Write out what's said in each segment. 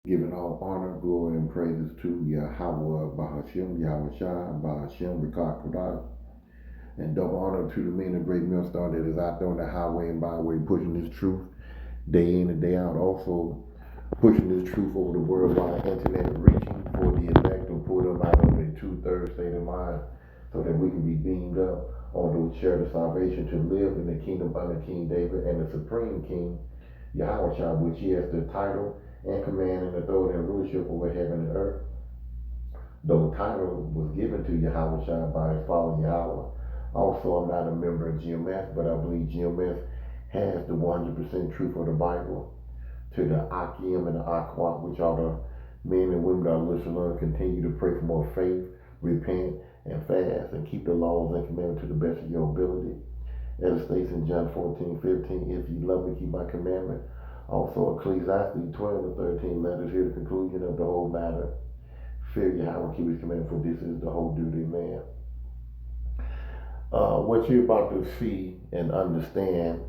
Giving all honor, glory, and praises to Yahweh Bahashim, Yahweh Shai, Bahashim, Rikah Kodah, and double honor to the men of great millstone that is out there on the highway and byway pushing this truth day in and day out. Also pushing this truth over the worldwide internet, reaching for the elect and pull them out of a two-thirds state of mind so that we can be beamed up on the share the salvation to live in the kingdom under King David and the supreme king, Yahweh Shai, which he has the title and command and authority and rulership over heaven and earth. The title was given to Yahweh Shai by his father Yahweh. Also, I'm not a member of GMS, but I believe GMS has the 100% truth of the Bible to the Akim and the Aquat, which are the men and women that are listening, continue to pray for more faith, repent, and fast, and keep the laws and commandments to the best of your ability. As it states in John 14:15, if you love me, keep my commandment. Also, Ecclesiastes 12 and 13, let us hear the conclusion of the whole matter. Fear Yahweh, keep his commandment, for this is the whole duty of man. What you're about to see and understand,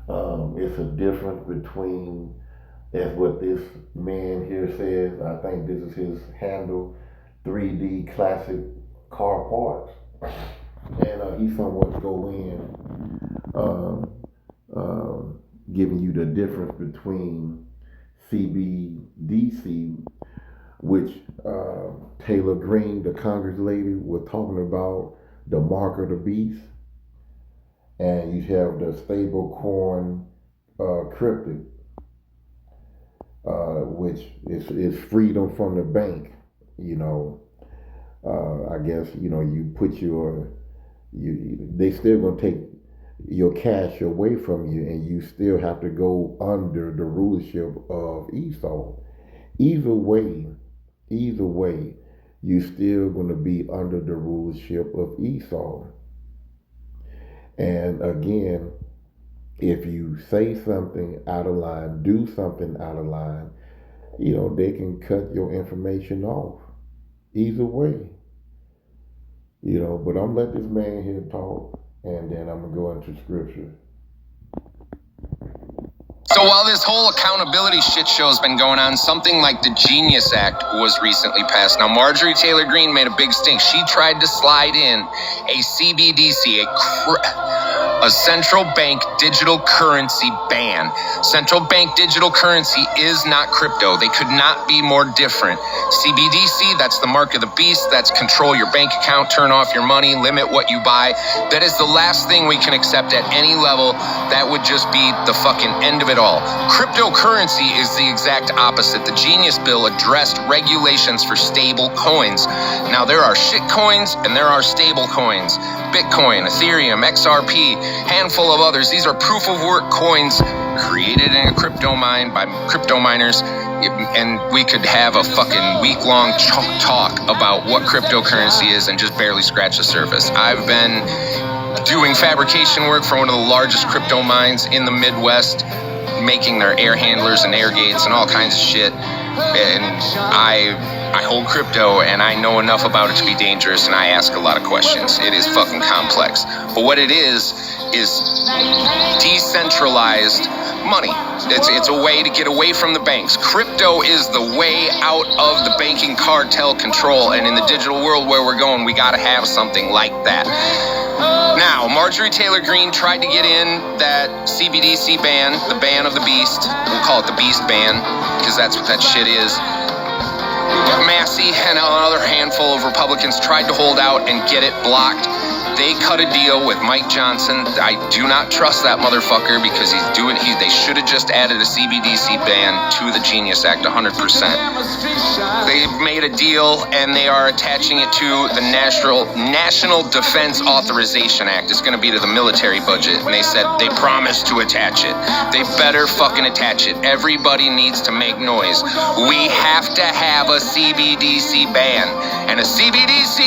it's a difference between, as what this man here says, I think this is his handle, 3D classic car parts. And he somewhat go in giving you the difference between CBDC, which Taylor Greene, the Congress lady, was talking about the mark of the beast, and you have the stable coin cryptic, which is freedom from the bank. I guess you put they still gonna take your cash away from you, and you still have to go under the rulership of Esau. Either way, you still going to be under the rulership of Esau. And again, if you say something out of line, do something out of line, they can cut your information off. Either way. But I'm gonna let this man here talk, and then I'm gonna go into scripture. So while this whole accountability shit show has been going on, something like the Genius Act was recently passed. Now, Marjorie Taylor Greene made a big stink. She tried to slide in a CBDC, a central bank digital currency ban. Central bank digital currency is not crypto. They could not be more different. CBDC, that's the mark of the beast. That's control your bank account, turn off your money, limit what you buy. That is the last thing we can accept at any level. That would just be the fucking end of it all. Cryptocurrency is the exact opposite. The Genius Bill addressed regulations for stable coins. Now, there are shit coins and there are stable coins. Bitcoin, Ethereum, XRP, handful of others. These are proof of work coins created in a crypto mine by crypto miners. And we could have a fucking week-long talk about what cryptocurrency is and just barely scratch the surface. I've been doing fabrication work for one of the largest crypto mines in the Midwest, making their air handlers and air gates and all kinds of shit. And I hold crypto, and I know enough about it to be dangerous, and I ask a lot of questions. It is fucking complex. But what it is decentralized money. It's a way to get away from the banks. Crypto is the way out of the banking cartel control, and in the digital world where we're going, we gotta have something like that. Now, Marjorie Taylor Greene tried to get in that CBDC ban, the ban of the beast. We'll call it the beast ban, because that's what that shit is. Massey and another handful of Republicans tried to hold out and get it blocked. They cut a deal with Mike Johnson. I do not trust that motherfucker because they should have just added a CBDC ban to the Genius Act 100%. They've made a deal and they are attaching it to the National Defense Authorization Act. It's going to be to the military budget. And they said they promised to attach it. They better fucking attach it. Everybody needs to make noise. We have to have a CBDC ban. And a CBDC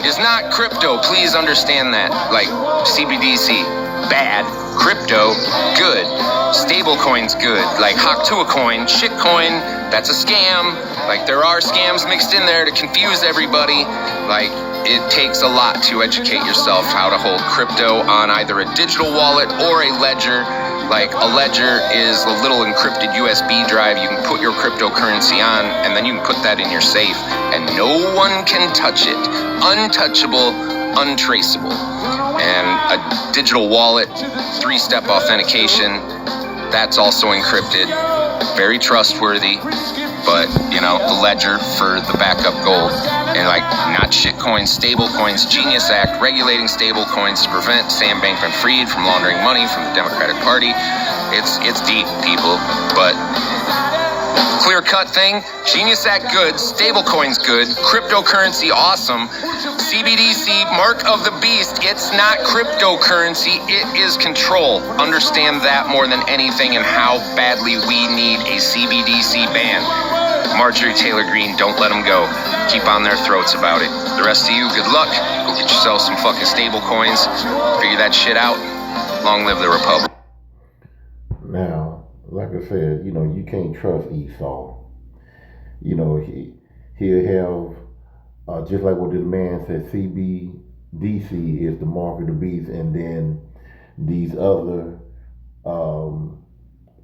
is not crypto. Please understand that. Like, CBDC, bad. Crypto, good. Stablecoin's good. Like, Haktua coin, shitcoin, that's a scam. Like, there are scams mixed in there to confuse everybody. Like, it takes a lot to educate yourself how to hold crypto on either a digital wallet or a ledger. Like a ledger is a little encrypted USB drive you can put your cryptocurrency on, and then you can put that in your safe, and no one can touch it. Untouchable, untraceable. And a digital wallet, 3-step authentication, that's also encrypted. Very trustworthy, but the ledger for the backup gold. And like, not shitcoins, stable coins. Genius Act regulating stable coins to prevent Sam Bankman-Fried from laundering money from the Democratic Party. It's deep, people, but clear-cut thing. Genius Act good, stable coins good, cryptocurrency awesome. CBDC, mark of the beast. It's not cryptocurrency, it is control. Understand that more than anything, and how badly we need a CBDC ban. Marjorie Taylor Greene, don't let them go. Keep on their throats about it. The rest of you, good luck. Go get yourself some fucking stable coins. Figure that shit out. Long live the Republic. Now, like I said, you can't trust Esau. He'll have, just like what this man said, CBDC is the mark of the beast, and then these other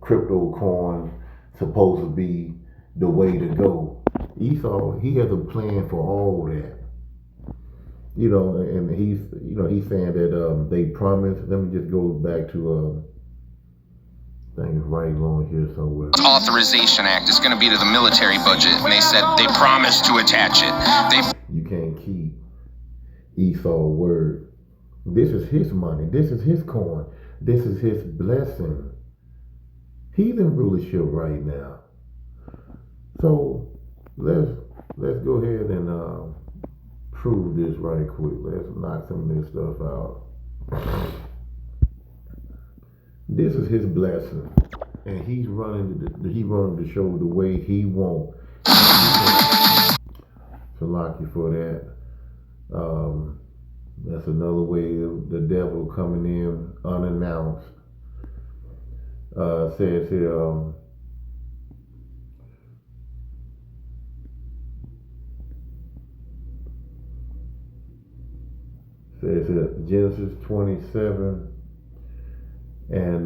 crypto coins supposed to be the way to go. Esau, he has a plan for all that. And he's saying that they promised. Let me just go back to thing is right along here somewhere. Authorization Act is going to be to the military budget, and they said they promised to attach it. You can't keep Esau's word. This is his money. This is his coin. This is his blessing. He's in rulership right now. So let's go ahead and prove this right quick. Let's knock some of this stuff out. This is his blessing, and he's running to show the way he wants. So lock you for that. That's another way of the devil coming in unannounced. Says here. Says here, Genesis 27 and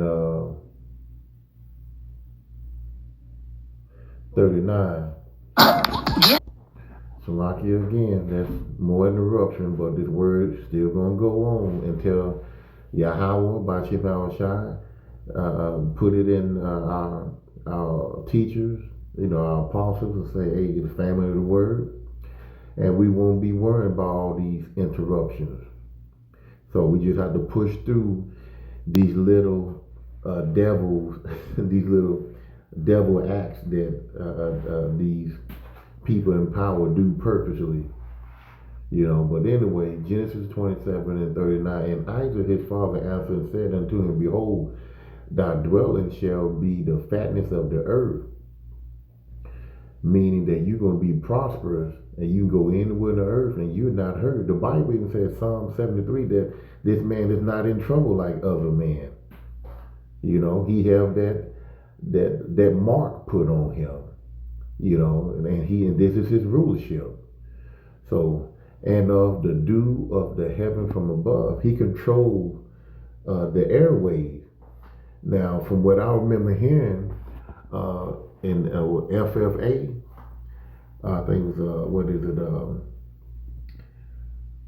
39. So like you again, that's more interruption, but this word still gonna go on until Yahweh by Shemal Shai put it in our teachers, our apostles, and say, hey, the family of the word, and we won't be worried about all these interruptions. So we just have to push through these little devils, these little devil acts that these people in power do purposely. But anyway, Genesis 27 and 39, and Isaac his father answered and said unto him, behold, thy dwelling shall be the fatness of the earth, meaning that you're going to be prosperous and you can go anywhere in the earth and you're not hurt. The Bible even says, Psalm 73, that this man is not in trouble like other men. He have that mark put on him, and this is his rulership. So, and of the dew of the heaven from above, he controlled the airways. Now, from what I remember hearing in FFA, I think it was what is it?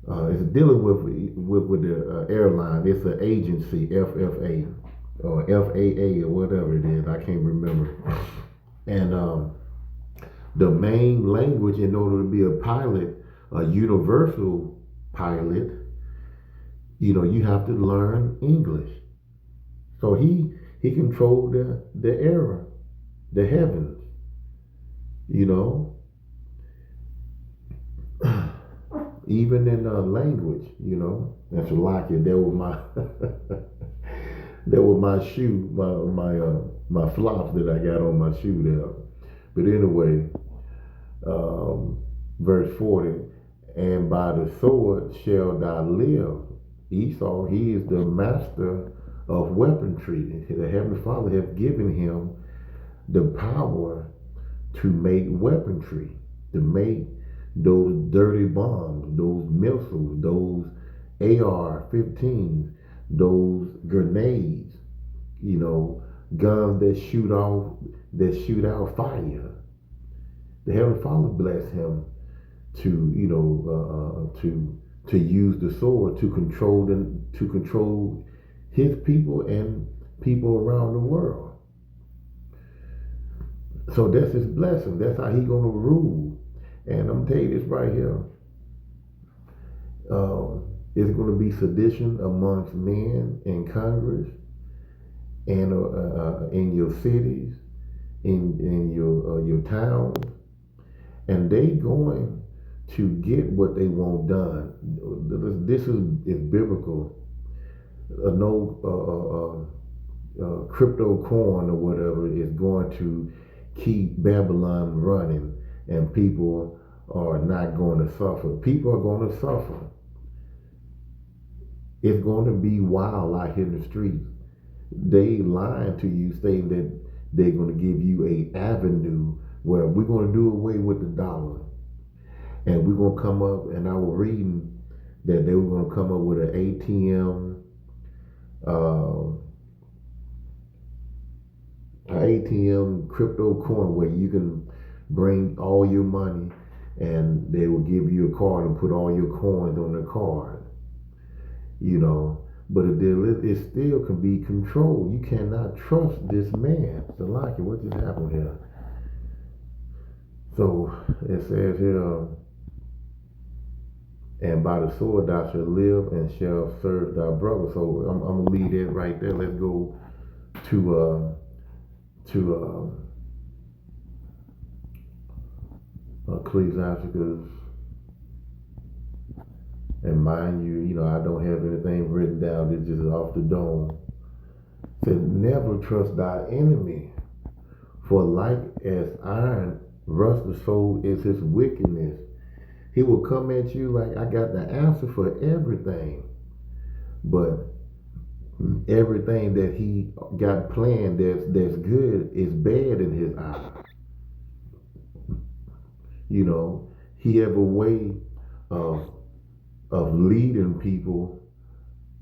It's dealing with the airline. It's an agency, FFA or FAA or whatever it is. I can't remember. And the main language in order to be a pilot, a universal pilot, you have to learn English. So he controlled the air, the heavens, even in language, that's like it. That was my that was my shoe, my flops that I got on my shoe there. But anyway, verse 40, and by the sword shall thou live. Esau, he is the master of weaponry. The Heavenly Father has given him the power to make weaponry, to make those dirty bombs, those missiles, those AR-15s, those grenades. guns that shoot out fire. The Heavenly Father blessed him to use the sword to control his people and people around the world. So that's his blessing. That's how he gonna rule. And I'm telling you this right here. It's going to be sedition amongst men in Congress and in your cities, in your towns, and they going to get what they want done. This is biblical. Crypto coin or whatever is going to keep Babylon running, and people are not going to suffer. People are going to suffer. It's going to be wild out here in the streets. They lying to you, saying that they're going to give you a avenue where we're going to do away with the dollar, and we're going to come up. And I was reading that they were going to come up with an ATM crypto coin where you can bring all your money, and they will give you a card and put all your coins on the card. But it still can be controlled. You cannot trust this man. Salaki, what just happened here? So it says here, and by the sword thou shalt live and shall serve thy brother. So I'm gonna leave that right there. Let's go to Ecclesiasticus. And mind you, I don't have anything written down. It's just off the dome. It said, never trust thy enemy, for like as iron rust the soul is his wickedness. He will come at you like I got the answer for everything, but everything that he got planned that's good is bad in his eye. He have a way of leading people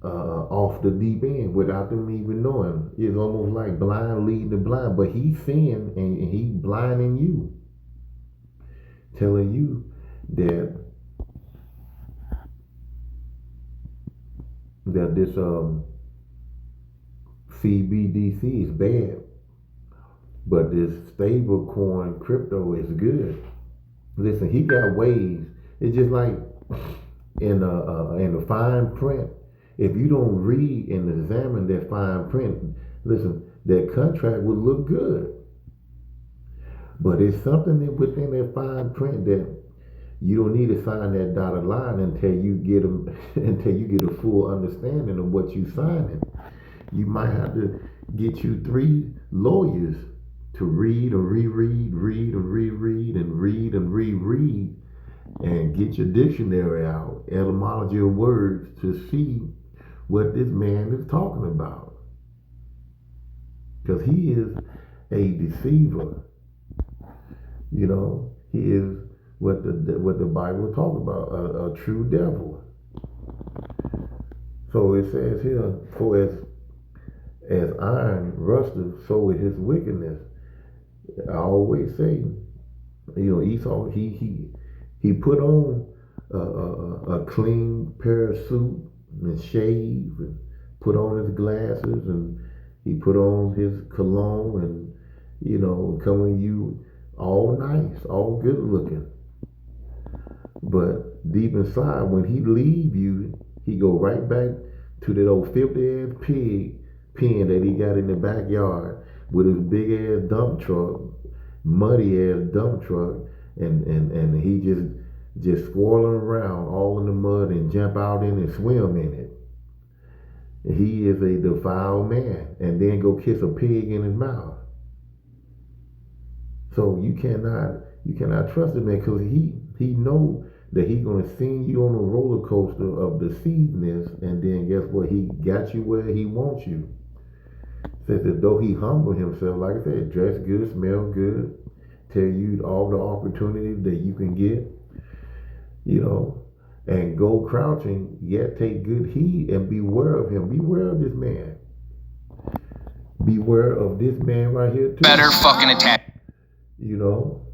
off the deep end without them even knowing. It's almost like blind leading the blind, but he's seeing and he blinding you, telling you that this CBDC is bad, but this stable coin crypto is good. Listen, he got ways. It's just like in the fine print. If you don't read and examine that fine print, listen, that contract would look good. But it's something within that fine print that you don't need to sign that dotted line until you get a full understanding of what you're signing. You might have to get you 3 lawyers to read and reread, read and reread, and read and reread, and get your dictionary out, etymology of words, to see what this man is talking about. Because he is a deceiver. He is what the Bible talks about, a true devil. So it says here, for as iron rusteth, so is his wickedness. I always say, Esau, he put on a clean pair of suit and shave and put on his glasses and he put on his cologne and coming you all nice, all good looking. But deep inside, when he leave you, he go right back to that old 50-ass pig pen that he got in the backyard with his big ass dump truck, muddy ass dump truck, and he just swirling around all in the mud and jump out in and swim in it. He is a defiled man, and then go kiss a pig in his mouth. So you cannot trust him, man, because he know that he's gonna send you on a roller coaster of deceivedness, and then guess what? He got you where he wants you. Says that though he humble himself, like I said, dress good, smell good, tell you all the opportunities that you can get, and go crouching, yet take good heed and beware of him. Beware of this man. beware of this man right here too. Better fucking attack. You know,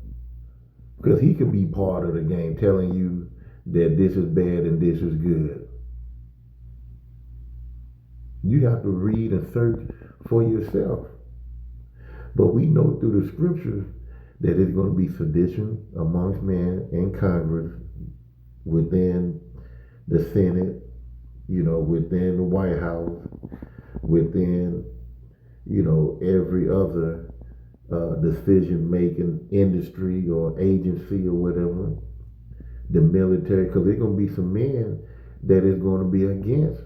because he could be part of the game, telling you that this is bad and this is good. You have to read and search for yourself. But we know through the scriptures that it's going to be sedition amongst men in Congress, within the Senate, within the White House, within, every other decision-making industry or agency or whatever, the military, because there's going to be some men that is going to be against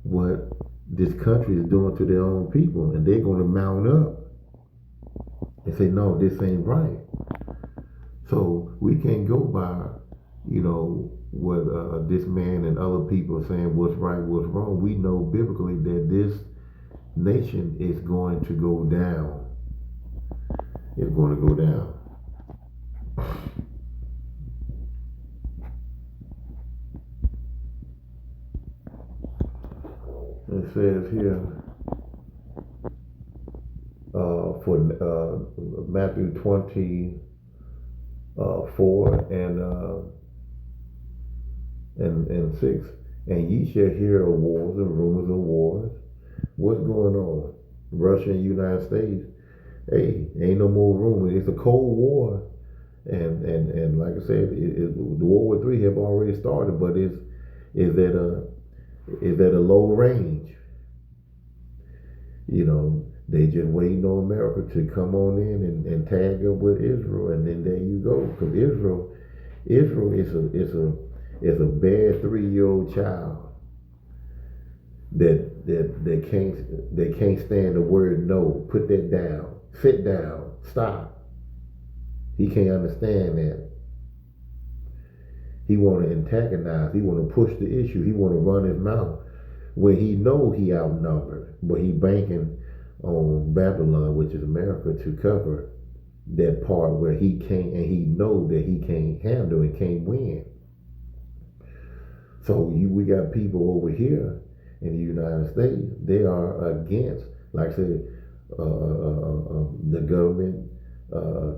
what this country is doing to their own people, and they're going to mount up and say, no, this ain't right. So we can't go by, what this man and other people are saying, what's right, what's wrong. We know biblically that this nation is going to go down. It's going to go down. It says here, for Matthew 24 and 6, and ye shall hear of wars and rumors of wars. What's going on? Russia and United States. Hey, ain't no more rumors. It's a Cold War, and like I said, the World War III have already started, but is at a low range. They just waiting on America to come on in and tag up with Israel, and then there you go. Because Israel is a bad 3-year-old child that can't stand the word no. Put that down. Sit down. Stop. He can't understand that. He want to antagonize. He want to push the issue. He want to run his mouth when he know he outnumbered, but he banking on Babylon, which is America, to cover that part where he can't, and he know that he can't handle and can't win. So we got people over here in the United States. They are against, like I said, the government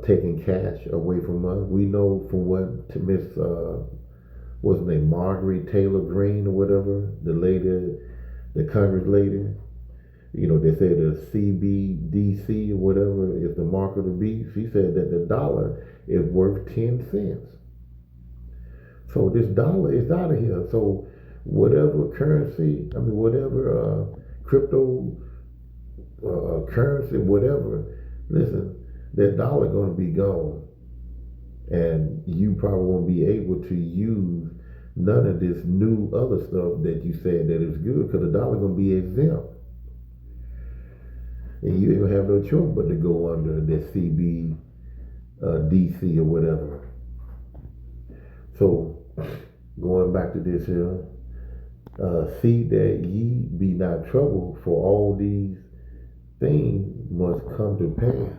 taking cash away from us. We know from what to Miss what's her name, Marjorie Taylor Greene or whatever, the lady, the Congress lady. They said the CBDC or whatever is the mark of the beast. She said that the dollar is worth 10 cents. So this dollar is out of here. So whatever currency, whatever crypto currency, whatever, listen, that dollar going to be gone. And you probably won't be able to use none of this new other stuff that you said that is good, because the dollar going to be exempt. And you don't have no choice but to go under the CBDC or whatever. So, going back to this here, see that ye be not troubled, for all these things must come to pass.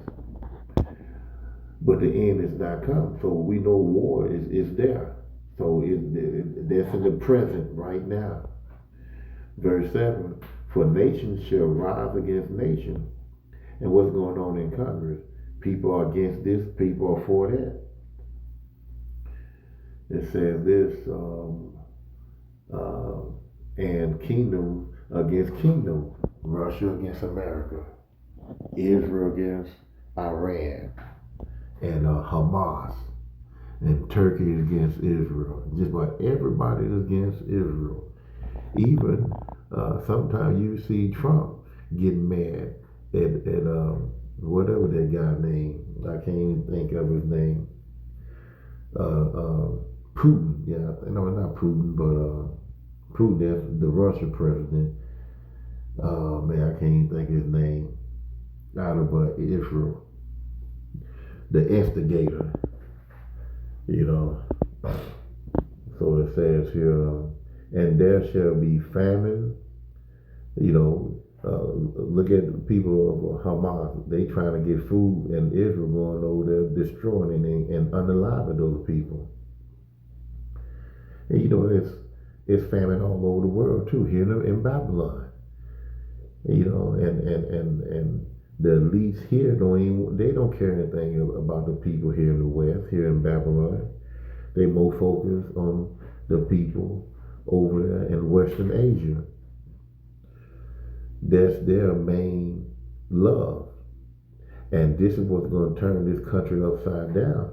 But the end is not come. So we know war is there. So that's in the present right now. Verse 7, for nation shall rise against nation. And what's going on in Congress? People are against this, people are for that. It says this, and kingdom against kingdom, Russia against America, Israel against Iran, and Hamas, and Turkey is against Israel. Just about everybody is against Israel. Even sometimes you see Trump getting mad at whatever that guy named. I can't even think of his name. Putin, yeah, no, not Putin, but Putin, that's the Russian president. Man, I can't even think of his name. Out of Israel, the instigator, So it says here, and there shall be famine. Look at the people of Hamas. They trying to get food, and Israel going over there destroying and unaliving those people. And it's famine all over the world too, here in Babylon. and the elites here don't care anything about the people here in the West, here in Babylon. They more focused on the people over there in Western Asia. That's their main love. And this is what's going to turn this country upside down.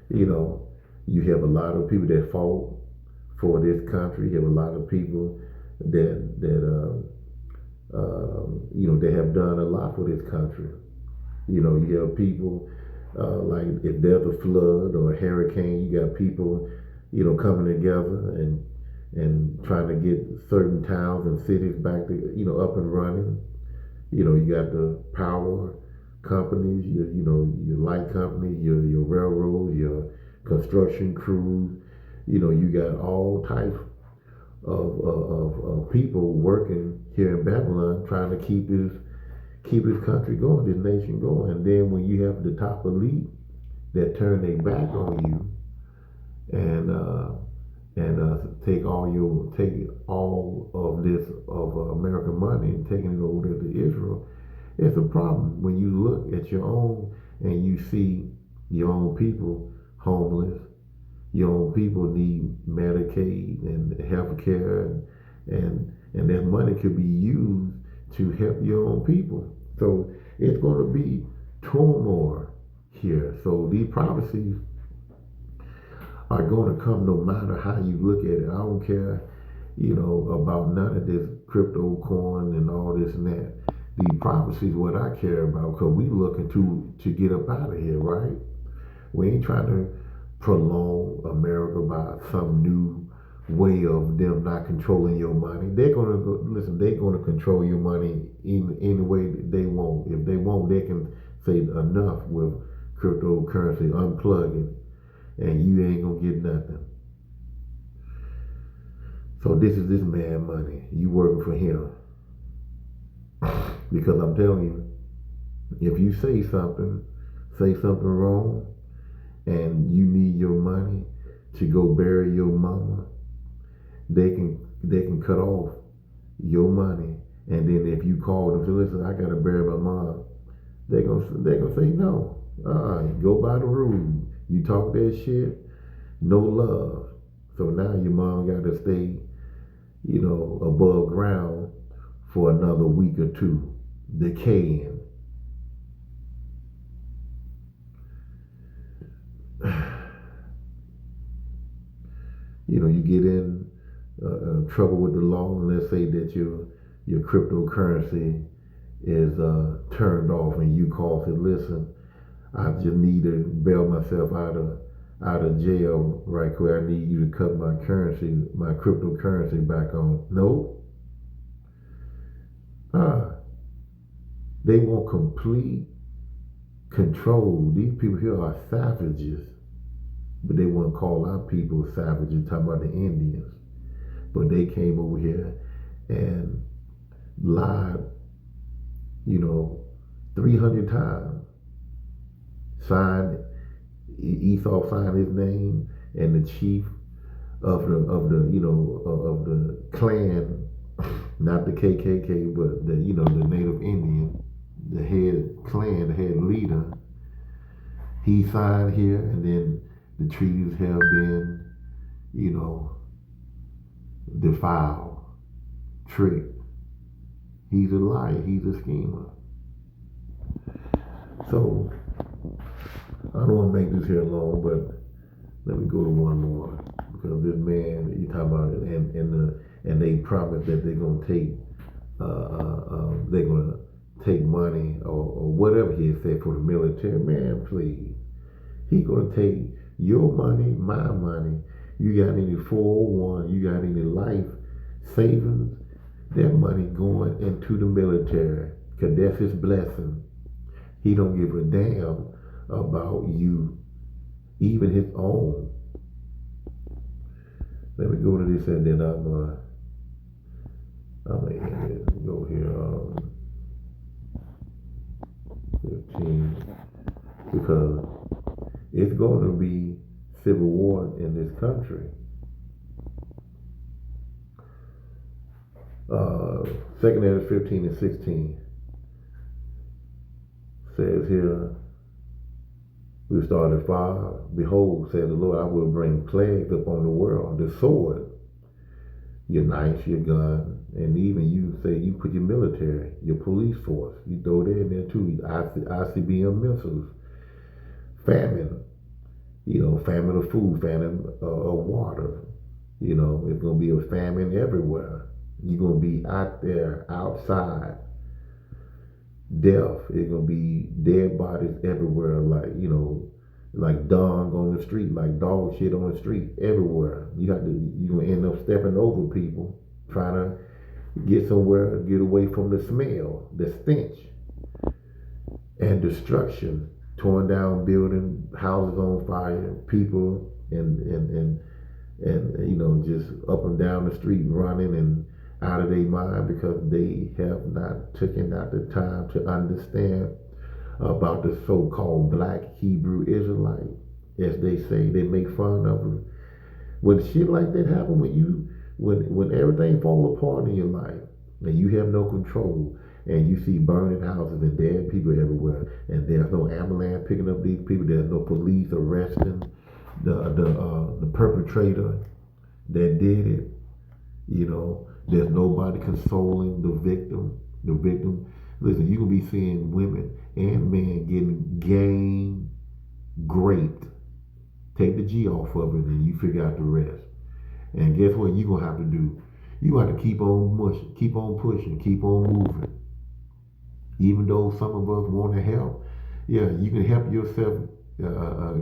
You know, you have a lot of people that fought for this country. You have a lot of people that they have done a lot for this country. You have people like if there's a flood or a hurricane, you got people, coming together and trying to get certain towns and cities back to, up and running. You got the power companies, your light companies, your railroads, your construction crews. You got all types of people working here in Babylon trying to keep this country going, this nation going. And then when you have the top elite that turn their back on you and take all of this of American money and taking it over to Israel, it's a problem when you look at your own and you see your own people homeless, your own people need Medicaid and health care, and that money could be used to help your own people. So it's going to be turmoil here. So these prophecies are going to come no matter how you look at it. I don't care, about none of this crypto coin and all this and that. These prophecies what I care about, because we looking to get up out of here, right? We ain't trying to prolong America by some new way of them not controlling your money. They're gonna they're gonna control your money in any way they want. If they want, they can say enough with cryptocurrency, unplug it, and you ain't gonna get nothing. So this is this man money. You working for him. Because I'm telling you, if you say something wrong, and you need your money to go bury your mama, they can cut off your money. And then if you call them, say, listen, I gotta bury my mom, they're gonna say no. Go by the rules. You talk that shit, no love. So now your mom gotta stay, above ground for another week or two, decaying. You get in trouble with the law, and let's say that your cryptocurrency is turned off, and you call and listen, I just need to bail myself out of jail right quick. I need you to cut my cryptocurrency back on. Nope. They want complete control. These people here are savages. But they want to call our people savages, talking about the Indians. But they came over here and lied, 300 times. Esau signed his name, and the chief of the clan, not the KKK, but the the Native Indian, the head clan, the head leader, he signed here, and then the treaties have been, defiled, tricked. He's a liar. He's a schemer. So I don't want to make this here long, but let me go to one more, because this man you talk about it, and they promise that they're gonna take money or whatever he said for the military. Man, please, he gonna take your money, my money. You got any 401? You got any life savings? That money going into the military, because that's his blessing. He don't give a damn about you, even his own. Let me go to this, and then I'm gonna go here. 15, because it's going to be civil war in this country. 2 Ezra 15 and 16 says here, we start at 5. Behold, said the Lord, I will bring plagues upon the world, the sword, your knife, your gun, and even you say you put your military, your police force, you throw that in there too, ICBM missiles, famine, famine of food, famine of water. It's going to be a famine everywhere. You're going to be out there, outside, death. It's going to be dead bodies everywhere, like dung on the street, like dog shit on the street, everywhere. You're going to end up stepping over people, trying to get somewhere, get away from the smell, the stench, and destruction. Torn down building, houses on fire, people and just up and down the street running and out of their mind because they have not taken out the time to understand about the so-called black Hebrew Israelite. As they say, they make fun of them. When shit like that happen, when everything fall apart in your life and you have no control, and you see burning houses and dead people everywhere, and there's no ambulance picking up these people, there's no police arresting the perpetrator that did it. There's nobody consoling the victim. Listen, you can be seeing women and men getting gang raped. Take the G off of it and you figure out the rest. And guess what you're gonna have to do? You have to keep on mushing, keep on pushing, keep on moving. Even though some of us want to help, yeah, you can help yourself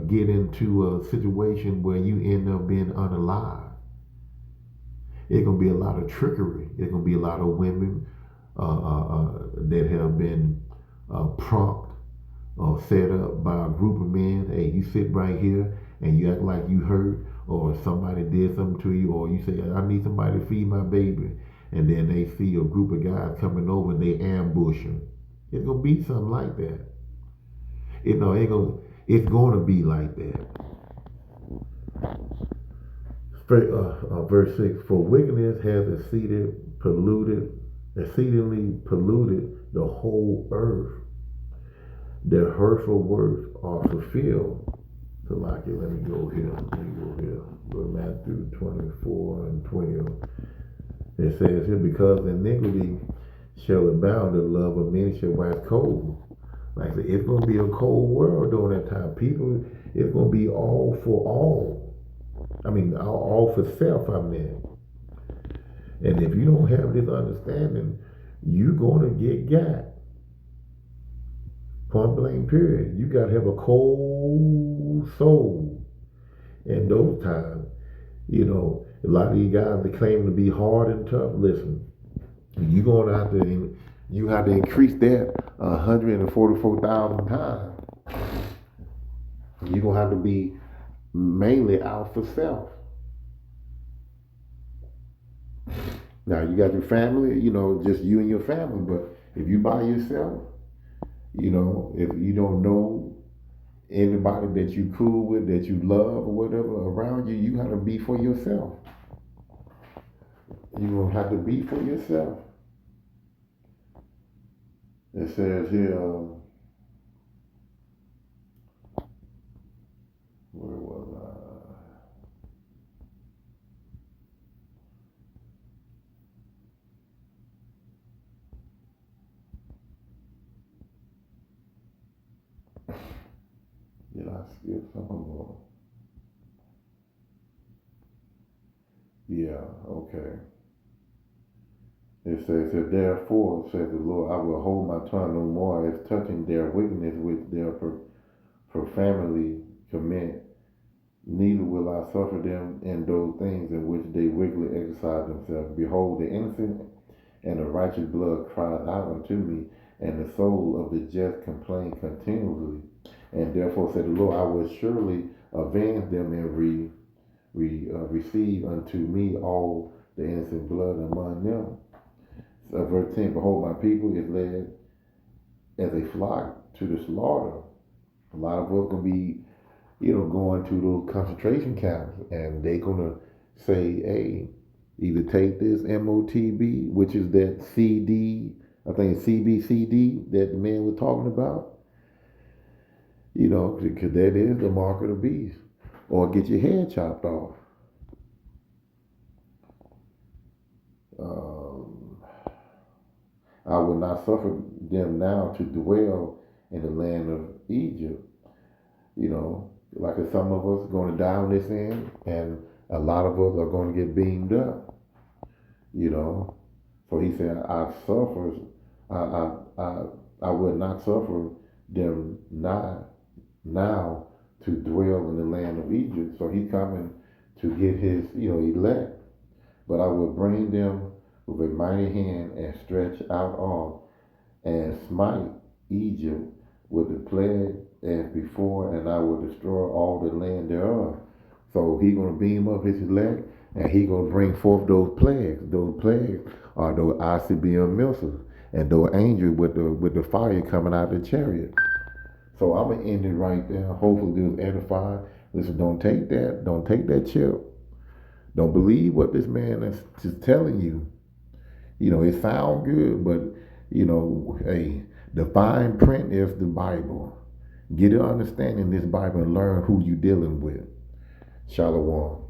get into a situation where you end up being unalive. It's gonna be a lot of trickery. It's gonna be a lot of women that have been prompted or set up by a group of men. Hey, you sit right here and you act like you hurt, or somebody did something to you, or you say, I need somebody to feed my baby, and then they see a group of guys coming over and they ambush them. It's gonna be something like that. It's gonna be like that. Verse 6, for wickedness has exceedingly polluted the whole earth. Their hurtful works are fulfilled. So let me go here. Go to Matthew 24 and 12. It says here, because iniquity shall abound, the love of many shall wax cold. Like I said, it's going to be a cold world during that time. People, it's going to be all for all. All for self, And if you don't have this understanding, you're going to get got. Point blank, period. You got to have a cold soul in those times. A lot of these guys that claim to be hard and tough, listen, you're going to have to increase that 144,000 times. You're going to have to be mainly out for self. Now, you got your family, just you and your family, but if you by yourself, if you don't know anybody that you cool with, that you love or whatever around you, you got to be for yourself. You're going to have to be for yourself. It says here, where was I? Did I skip something? Yeah, okay. It says, therefore, says the Lord, I will hold my tongue no more as touching their wickedness which their profanity commit, neither will I suffer them in those things in which they wickedly exercise themselves. Behold, the innocent and the righteous blood cries out unto me, and the soul of the just complain continually. And therefore, said the Lord, I will surely avenge them and receive unto me all the innocent blood among them. Verse 10, behold, my people is led as a flock to the slaughter. A lot of us going to be, going to those concentration camps, and they going to say, hey, Either take this MOTB, which is that CD, I think it's CBCD that the man was talking about, because that is the mark of the beast, or get your head chopped off. I will not suffer them now to dwell in the land of Egypt. Like some of us are going to die on this end, and a lot of us are going to get beamed up. So he said, I will not suffer them not now to dwell in the land of Egypt. So he's coming to get his, elect. But I will bring them with a mighty hand and stretch out arm and smite Egypt with the plague as before, and I will destroy all the land thereof. So he's going to beam up his elect, and he's going to bring forth those plagues. Those plagues are those ICBM missiles and those angels with the fire coming out of the chariot. So I'm going to end it right there. Hopefully this was edifying. Listen, don't take that chip. Don't believe what this man is just telling you. It sounds good, but, hey, the fine print is the Bible. Get an understanding of this Bible and learn who you're dealing with. Shalom.